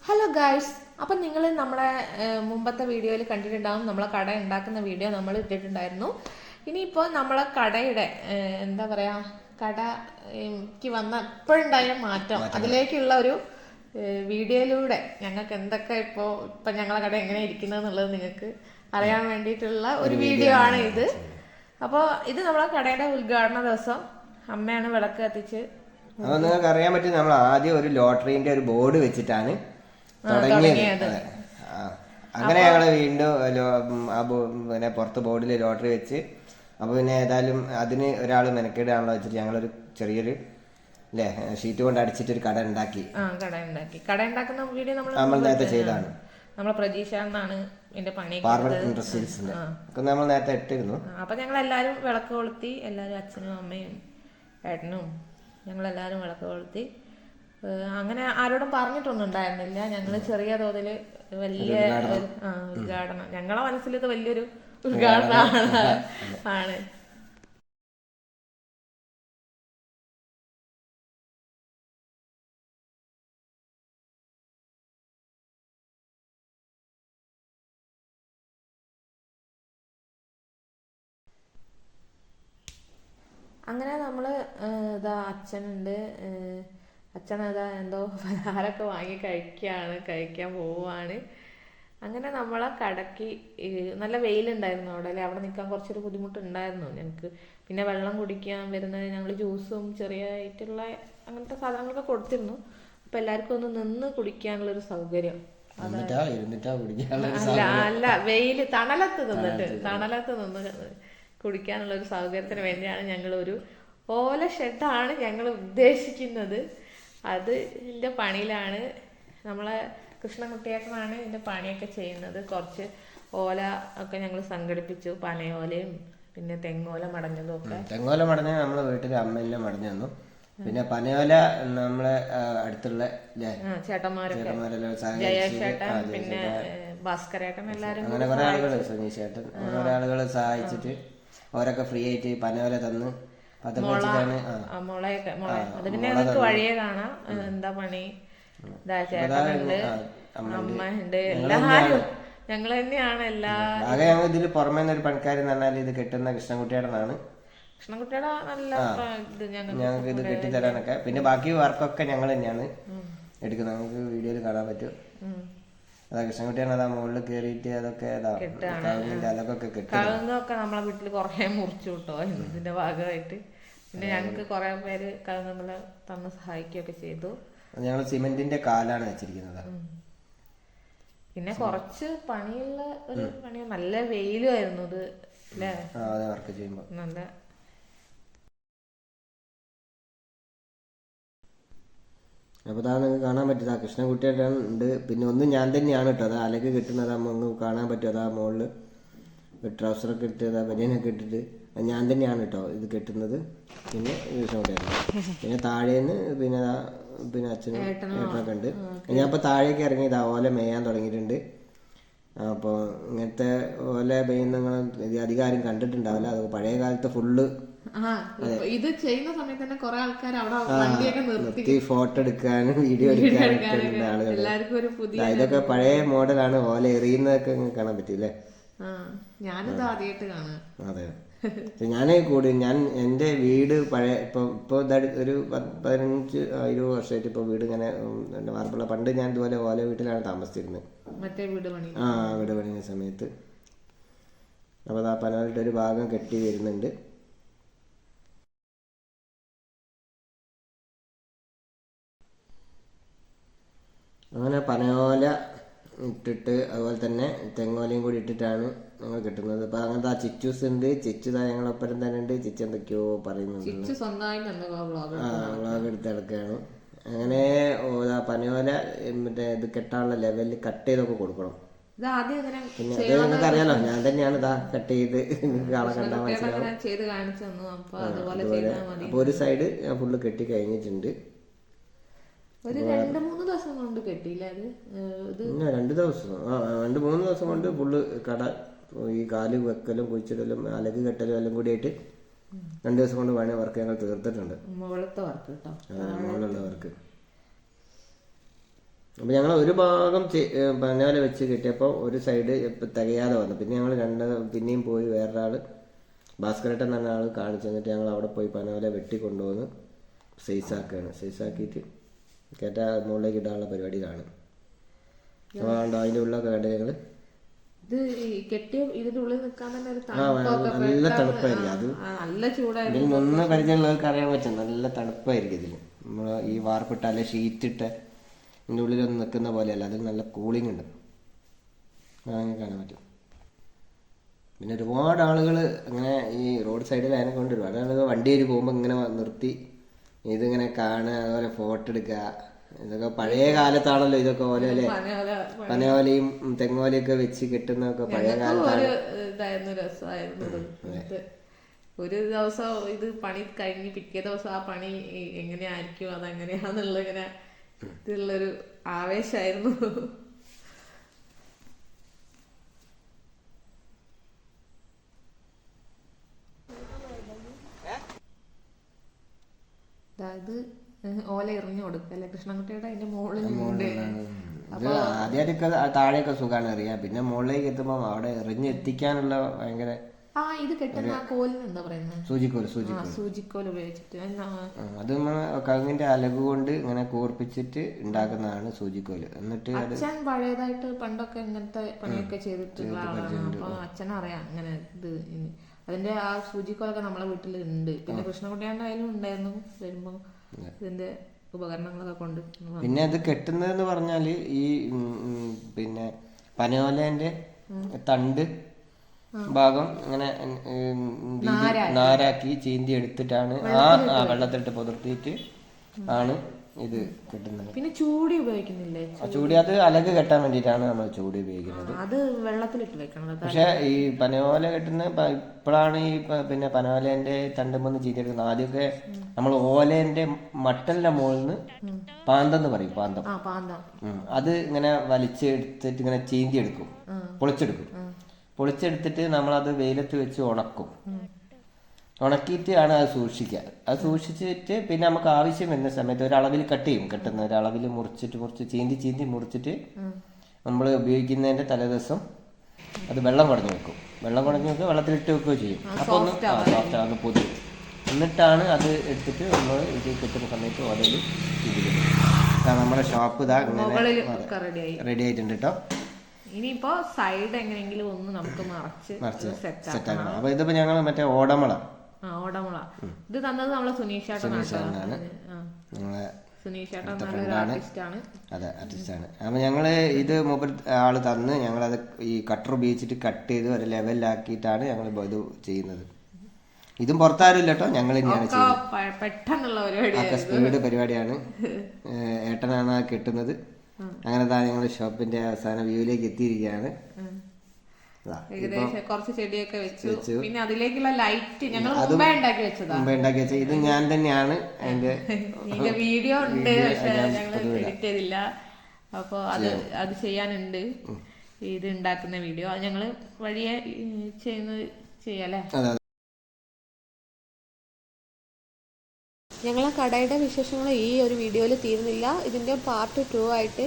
Hello guys, അപ്പം നിങ്ങൾ നമ്മുടെ മുമ്പത്തെ വീഡിയോയിൽ കണ്ടിട്ടുണ്ടാവും. നമ്മളെ കട ഉണ്ടാക്കുന്ന വീഡിയോ നമ്മൾ ഇട്ടിട്ടുണ്ടായിരുന്നു. ഇനിയിപ്പോൾ നമ്മളെ കടയുടെ എന്താ പറയുക, കടയ്ക്ക് വന്ന ഇപ്പോഴുണ്ടായ മാറ്റം, അതിലേക്കുള്ള ഒരു വീഡിയോയിലൂടെ ഞങ്ങൾക്ക് എന്തൊക്കെ ഇപ്പം ഞങ്ങളെ കട എങ്ങനെ ഇരിക്കുന്നത് എന്നുള്ളത് നിങ്ങൾക്ക് അറിയാൻ വേണ്ടിയിട്ടുള്ള ഒരു വീഡിയോ ആണ് ഇത്. അപ്പോൾ ഇത് നമ്മളെ കടയുടെ ഉദ്ഘാടന ദിവസം അമ്മയാണ് വിളക്ക് കത്തിച്ച്. അപ്പോൾ നിങ്ങൾക്ക് അറിയാൻ പറ്റും, നമ്മൾ ആദ്യം ഒരു ലോട്ടറിന്റെ ഒരു ബോർഡ് വെച്ചിട്ടാണ് തുടങ്ങിയത്. അങ്ങനെ ഞങ്ങള് വീണ്ടും പിന്നെ പുറത്ത് ബോർഡിൽ ലോട്ടറി വെച്ച്, അപ്പൊ പിന്നെ ഏതായാലും അതിന് ഒരാൾ മെനക്കേടാണല്ലോ വെച്ചിട്ട് ഞങ്ങളൊരു ചെറിയൊരു ഷീറ്റ് കൊണ്ട് അടിച്ചിട്ട് ഒരു കട ഉണ്ടാക്കി. കട ഉണ്ടാക്കുന്ന വീഡിയോ നമ്മൾ നേരത്തെ ചെയ്താണ്. നമ്മളെ പ്രതീക്ഷ എന്നാണ് ഇതിന്റെ പണി. നമ്മൾ നേരത്തെ ഇട്ടിരുന്നു. അപ്പൊ ഞങ്ങൾ എല്ലാരും വിളക്ക് കൊളുത്തി, എല്ലാരും അച്ഛനും അമ്മയും ഏട്ടനും ഞങ്ങളെല്ലാരും വിളക്ക് കൊളുത്തി. അങ്ങനെ ആരോടും പറഞ്ഞിട്ടൊന്നും ഉണ്ടായിരുന്നില്ല. ഞങ്ങള് ചെറിയ തോതില് വലിയ ഉദ്ഘാടനം, ഞങ്ങളെ മനസ്സിൽ ഇത് വലിയൊരു ഉദ്ഘാടനമാണ്. അങ്ങനെ നമ്മള് ഇതാ അച്ഛനുണ്ട്, അച്ഛനതാ എന്തോ പലഹാരമൊക്കെ വാങ്ങി കഴിക്കാൻ പോവാണ്. അങ്ങനെ നമ്മളെ കടക്ക് നല്ല വെയിലുണ്ടായിരുന്നു അവിടെ അല്ലേ, അവിടെ നിൽക്കാൻ കുറച്ചൊരു ബുദ്ധിമുട്ടുണ്ടായിരുന്നു ഞങ്ങൾക്ക്. പിന്നെ വെള്ളം കുടിക്കാൻ വരുന്നത് ഞങ്ങൾ ജ്യൂസും ചെറിയായിട്ടുള്ള അങ്ങനത്തെ സാധനങ്ങളൊക്കെ കൊടുത്തിരുന്നു. അപ്പൊ എല്ലാവർക്കും ഒന്ന് നിന്ന് കുടിക്കാനുള്ളൊരു സൗകര്യം. അല്ല, വെയില് തണലത്ത് നിന്ന് കുടിക്കാനുള്ള ഒരു സൗകര്യത്തിന് വേണ്ടിയാണ് ഞങ്ങൾ ഒരു ഓല ഷെഡാണ് ഞങ്ങൾ ഉദ്ദേശിക്കുന്നത്. അതിൻ്റെ പണിയിലാണ്. നമ്മളെ കൃഷ്ണൻകുട്ടിയേട്ടനാണ് ഇതിൻ്റെ പണിയൊക്കെ ചെയ്യുന്നത്. കുറച്ച് ഓല ഒക്കെ ഞങ്ങൾ സംഘടിപ്പിച്ചു, പനയോലയും പിന്നെ തെങ്ങോല മടഞ്ഞതും ഒക്കെ. തെങ്ങോല മടഞ്ഞ നമ്മളെ വീട്ടിൽ അമ്മയെല്ലാം മടഞ്ഞു തന്നു. പിന്നെ പനയോല നമ്മളെ അടുത്തുള്ള ചേട്ടന്മാരൊക്കെ, ജയേഷേട്ടൻ പിന്നെ ഭാസ്കരേട്ടൻ, എല്ലാരും അങ്ങനെ കുറെ ആളുകൾ, സുനീഷേട്ടൻ, കുറെ ആളുകൾ സഹായിച്ചിട്ട് അവരൊക്കെ ഫ്രീ ആയിട്ട് പനയോല തന്ന് അത് പിന്നെ ഞങ്ങൾക്ക് വഴിയെ കാണാം. എന്താ പണി, ചേട്ടനുണ്ട്, അമ്മ ഉണ്ട്, എല്ലാരും ഞങ്ങൾ തന്നെയാണ്. ആകെ ഞങ്ങൾ ഇതിൽ പുറമേ ഒരു പണിക്കാരെന്ന് പറഞ്ഞാൽ ഇത് കെട്ടുന്ന കൃഷ്ണൻകുട്ടിയോടനാണ്. കൃഷ്ണൻകുട്ടിയുടെ നല്ല ഞങ്ങൾക്ക് ഇത് കെട്ടിത്തരാനൊക്കെ. പിന്നെ ബാക്കി വർക്കൊക്കെ ഞങ്ങൾ തന്നെയാണ് എടുക്കുന്നത്. നമുക്ക് വീഡിയോയിൽ കാണാൻ പറ്റും. അതാ കൃഷ്ണൻകുട്ടിയാണ് അതാ മുകളിൽ കയറിയിട്ട് അതൊക്കെ അതൊക്കെ കഴുങ്ങൊക്കെ നമ്മളെ വീട്ടിൽ കുറെ മുറിച്ചു കിട്ടോ ഇതിന്റെ ഭാഗമായിട്ട്. പിന്നെ ഞങ്ങൾക്ക് കുറെ പേര് കഴുങ്ങുകളെ തന്ന് സഹായിക്കുകയൊക്കെ ചെയ്തു. ഞങ്ങൾ സിമെന്റിന്റെ കാലാണ് വെച്ചിരിക്കുന്നത്. പിന്നെ കുറച്ച് പണിയുള്ള ഒരു പണി, നല്ല വെയിലുമായിരുന്നു ഇത് അല്ലേ വർക്ക് ചെയ്യുമ്പോ. നല്ല അപ്പോൾ അതാ നിങ്ങൾക്ക് കാണാൻ പറ്റും, ആ കൃഷ്ണൻകുട്ടിയുടെ ഉണ്ട്. പിന്നെ ഒന്ന് ഞാൻ തന്നെയാണ് കേട്ടോ, അത് അലക്ക് കിട്ടുന്നത് ഒന്ന് കാണാൻ പറ്റും. അതാ മുകളിൽ ട്രൗസറൊക്കെ ഇട്ട് അതാ ബനിയനൊക്കെ ഇട്ടിട്ട് ഞാൻ തന്നെയാണ് കേട്ടോ ഇത് കെട്ടുന്നത്. പിന്നെ കൃഷ്ണൻകുട്ടിയാണ്. പിന്നെ താഴേന്ന് പിന്നെ അച്ഛനും ഏട്ടനൊക്കെ ഉണ്ട്. ഞാൻ ഇപ്പോൾ താഴേക്ക് ഇറങ്ങി ഇതാ ഓല മേയാൻ തുടങ്ങിയിട്ടുണ്ട്. അപ്പോൾ ഇങ്ങനത്തെ ഓല പെയ്യുന്ന അധികം ആരും കണ്ടിട്ടുണ്ടാവില്ല. അത് പഴയ കാലത്ത് ഫുള്ള് ഇത് ചെയ്യുന്ന സമയത്ത് തന്നെ കുറെ ആൾക്കാർ അവിടെ വണ്ടിയൊക്കെ നിർത്തി ഫോട്ടോ എടുക്കാനും വീഡിയോ എടുക്കാനും ആളുകൾ. ഇതൊക്കെ പഴയ മോഡലാണ്. ഓല എറിയുന്നതൊക്കെ കാണാൻ പറ്റൂല്ലേ. ഞാനിത് ആദ്യമായിട്ട് കാണാം. അതെ, ഞാൻ എന്റെ വീട് പഴയ ഇപ്പൊ ഒരു 15-20 വർഷമായിട്ട് ഇപ്പൊ വീട് ഇങ്ങനെ മാർപ്പുള്ള. പണ്ട് ഞാൻ ഇതുപോലെ ഓല വീട്ടിലാണ് താമസിച്ചിരുന്നത്, മറ്റേ വീട് പണിയുന്ന സമയത്ത്. അപ്പൊ ആ പനോലയുടെ ഒരു ഭാഗം കെട്ടി വരുന്നുണ്ട്. അങ്ങനെ പനയോല ഇട്ടിട്ട് അതുപോലെ തന്നെ തെങ്ങോലയും കൂടി ഇട്ടിട്ടാണ് ഞങ്ങൾ കിട്ടുന്നത്. അപ്പൊ അങ്ങനത്തെ ആ ചിച്ചൂസ് ഉണ്ട്. ചിച്ചു ഞങ്ങളൊപ്പരം തന്നെ ഉണ്ട്. ചിച്ചു എന്തൊക്കെയോ പറയുന്നുണ്ട്, വ്ളോഗ് എടുത്ത് കിടക്കുകയാണ്. അങ്ങനെ പനയോല മറ്റേ ഇത് കെട്ടാനുള്ള ലെവലിൽ കട്ട് ചെയ്തൊക്കെ കൊടുക്കണം. പിന്നെ അത് നിങ്ങൾക്ക് അറിയാലോ, ഞാൻ തന്നെയാണ് ഇതാ കട്ട് ചെയ്ത് ആളെ കണ്ടാൽ മനസ്സിലാവും. അപ്പൊ ഒരു സൈഡ് ഞാൻ ഫുള്ള് കെട്ടി കഴിഞ്ഞിട്ടുണ്ട്. ഒരു 2-3 ദിവസം കൊണ്ട് കെട്ടിയില്ല അത്. 2-3 ദിവസം കൊണ്ട് ഫുള്ള് കട ഈ കാല് വെക്കലും കുഴിച്ചിടലും അലക്ക് കെട്ടലും എല്ലാം കൂടിയായിട്ട് 2 ദിവസം കൊണ്ട് വേണേ വർക്ക് ഞങ്ങൾ തീർത്തിട്ടുണ്ട്. മുകളിലത്തെ വർക്ക് കേട്ടോ, മുകളിലുള്ള വർക്ക്. അപ്പോൾ ഞങ്ങൾ ഒരു ഭാഗം പനോല വെച്ച് കെട്ടിയപ്പോൾ ഒരു സൈഡ് തികയാതെ വന്നു. പിന്നെ ഞങ്ങൾ പിന്നെയും പോയി വേറൊരാൾ ഭാസ്കരേട്ടൻ എന്ന ആൾ കാണിച്ചു തന്നിട്ട് ഞങ്ങൾ അവിടെ പോയി പനോല വെട്ടിക്കൊണ്ടുവന്ന് സൈസാക്കിയിട്ട് കയറ്റാ മുകളിലേക്ക് ഇടാനുള്ള പരിപാടിയിലാണ്. അപ്പോൾ അതിൻ്റെ ഉള്ളൊക്കെ കണ്ട് ഞങ്ങൾ ഇത് കെട്ടിയ ഇതിന്റെ ഉള്ളിൽ നിൽക്കാൻ തന്നെ ഒരു നല്ല തണുപ്പായിരിക്കും. അത് നല്ല ചൂടായിരുന്നു. ഇതിൽ മുന്നേ പരിചയമുള്ളവർക്ക് അറിയാൻ പറ്റും, നല്ല തണുപ്പായിരിക്കും ഇതിൽ. നമ്മൾ ഈ വാർപ്പിട്ട അല്ലെ ഷീറ്റിട്ട് ഇതിൻ്റെ ഉള്ളിലൊന്നും നിൽക്കുന്ന പോലെയല്ല, അതിൽ നല്ല കൂളിംഗ് ഉണ്ട്, അങ്ങനെ കാണാൻ പറ്റും. പിന്നെ ഒരുപാട് ആളുകൾ അങ്ങനെ ഈ റോഡ് സൈഡിൽ അതിനെ കൊണ്ട് ഒരുപാട് ആളുകൾ വണ്ടിയിൽ പോകുമ്പോൾ ഇങ്ങനെ നിർത്തി ഇതിങ്ങനെ കാണുക, അതുപോലെ ഫോട്ടോ എടുക്കുക. ഇതൊക്കെ പഴയ കാലത്താണല്ലോ ഇതൊക്കെ ഓല അല്ലേ, പനയോലയും തെങ്ങോലയൊക്കെ വെച്ച് കെട്ടുന്നതൊക്കെ പഴയ കാലത്താണ്. ഒരു ദിവസം ഇത് പണി കഴിഞ്ഞ് പിറ്റേ ദിവസം ആ പണി എങ്ങനെയായിരിക്കും അതെങ്ങനെയാന്നുള്ള ഇങ്ങനെ ഇതുള്ളൊരു ആവേശമായിരുന്നു. അതായത് ഓല എറിഞ്ഞു കൊടുക്കല്ലേ കൃഷ്ണൻകുട്ടിയുടെ അതിന്റെ മുകളിൽ ആദ്യമൊക്കെ താഴെയൊക്കെ സുഖമാണ് അറിയാം. പിന്നെ മുകളിലേക്ക് എത്തുമ്പോൾ അവിടെ എറിഞ്ഞെത്തിക്കാനുള്ള ഭയങ്കര ഇത് കെട്ടുന്ന ആ കോലിന് എന്താ പറയുന്നത്? സൂചിക്കോൽ ഉപയോഗിച്ചിട്ട് അത് കവുങ്ങിന്റെ അലക് കൊണ്ട് ഇങ്ങനെ കൂർപ്പിച്ചിട്ട് ഉണ്ടാക്കുന്നതാണ് സൂചിക്കോല്. എന്നിട്ട് അച്ഛൻ പഴയതായിട്ട് പണ്ടൊക്കെ ഇങ്ങനത്തെ പണിയൊക്കെ ചെയ്തിട്ടുള്ള ആളാണ്. അപ്പൊ അച്ഛനറിയാം അങ്ങനെ ഇത്. അതിന്റെ ആ സൂചിക്കോലൊക്കെ നമ്മളെ വീട്ടിലുണ്ട്. പിന്നെ കൃഷ്ണൻകുട്ടിയുടെ ആയാലും ഉണ്ടായിരുന്നു വരുമ്പോ ഇതിന്റെ ഉപകരണങ്ങളൊക്കെ കൊണ്ട്. പിന്നെ അത് കെട്ടുന്നതെന്ന് പറഞ്ഞാല് ഈ പിന്നെ പനയോലേന്റെ തണ്ട് ഭാഗം ഇങ്ങനെ നാരാക്കി ചീന്തി എടുത്തിട്ടാണ് ആ വെള്ളത്തിലിട്ട് പുതിർത്തിയിട്ട് ആണ് ഇത് കെട്ടുന്നത്. പിന്നെ ചൂടി ഉപയോഗിക്കുന്നില്ലേ? ചൂടി അത് അലക് കെട്ടാൻ വേണ്ടിയിട്ടാണ് നമ്മൾ ചൂടി ഉപയോഗിക്കുന്നത്. അത് വെള്ളത്തിലിട്ട് വെക്കണം. പക്ഷെ ഈ പനയോല കെട്ടുന്ന ഇപ്പോഴാണ് ഈ പിന്നെ പനയോലേന്റെ തണ്ടുമെന്ന് ചീന്തിയെടുക്കുന്നത്. ആദ്യമൊക്കെ നമ്മൾ ഓലേന്റെ മട്ടലിന്റെ മുകളിൽ നിന്ന് പാന്തെന്ന് പറയും, പാന്തം. അത് ഇങ്ങനെ വലിച്ചെടുത്തിട്ട് ഇങ്ങനെ ചീന്തി എടുക്കും, പൊളിച്ചെടുത്തിട്ട് നമ്മളത് വെയിലത്ത് വെച്ച് ഉണക്കിയിട്ടാണ് അത് സൂക്ഷിക്കുക. അത് സൂക്ഷിച്ചിട്ട് പിന്നെ നമുക്ക് ആവശ്യം വരുന്ന സമയത്ത് ഒരളവിൽ കട്ട് ചെയ്യും. കെട്ടുന്ന ഒരളവിൽ മുറിച്ച് ചീന്തി മുറിച്ചിട്ട് നമ്മൾ ഉപയോഗിക്കുന്നതിന്റെ തലേദിവസം അത് വെള്ളം കുടഞ്ഞു വെക്കും. വെള്ളത്തിലിട്ട് വെക്കുകയോ ചെയ്യും. അപ്പോൾ ഒന്ന് സോഫ്റ്റ് ആകുന്ന പൊതി. എന്നിട്ടാണ് അത് എടുത്തിട്ട് നമ്മൾ ഇത് കെട്ടുന്ന സമയത്ത് ഓലയിൽ ഇതിലും നമ്മുടെ ഷോപ്പ് ഇതാ ഇങ്ങനെ റെഡി ആയിട്ടുണ്ട് കേട്ടോ. ഇനിയിപ്പോ സൈഡ് എങ്ങനെയെങ്കിലും ഒന്ന് നമുക്ക് മറച്ച് സെറ്റ് ആക്കണം. അപ്പൊ ഇതിപ്പോ ഞങ്ങൾ മറ്റേ ഓടമുള ഇത് തന്നത് നമ്മളെ സുനീഷാണ്. അതെ, ആർട്ടിസ്റ്റാണ്. അപ്പൊ ഞങ്ങള് ഇത് ആള് തന്ന് ഞങ്ങളത് ഈ കട്ടർ ഉപയോഗിച്ചിട്ട് കട്ട് ചെയ്ത് ഒരു ലെവലിലാക്കിയിട്ടാണ് ഞങ്ങൾ ഇത് ചെയ്യുന്നത്. ഇതും പുറത്താരില്ല കേട്ടോ, ഞങ്ങൾ തന്നെയാണ് ചെയ്യുന്നത്. പെട്ടെന്നുള്ള സ്പീഡ് പരിപാടിയാണ്. ഏട്ടനാണ് കെട്ടുന്നത്. അങ്ങനെ താ ഞങ്ങൾ ഷോപ്പിന്റെ അവസാന വ്യൂവിലേക്ക് എത്തിയിരിക്കുകയാണ്. ഏകദേശം കുറച്ച് ചെടിയൊക്കെ വെച്ചു. പിന്നെ അതിലേക്കുള്ള ലൈറ്റ് ഞങ്ങൾ മുമ്പേ ഉണ്ടാക്കി വെച്ചത്. ഇത് ഞാൻ തന്നെയാണ് അതിന്റെ വീഡിയോ ഉണ്ട്, പക്ഷെ ഞങ്ങൾ എഡിറ്റ് ചെയ്തില്ല. അപ്പൊ അത് ചെയ്യാനുണ്ട്. ഇത് ഉണ്ടാക്കുന്ന വീഡിയോ അത് ഞങ്ങള് വഴിയെ ചെയ്യാല്ലേ. ഞങ്ങളെ കടയുടെ വിശേഷങ്ങൾ ഈ ഒരു വീഡിയോയിൽ തീരുന്നില്ല. ഇതിന്റെ പാർട്ട് 2 ആയിട്ട്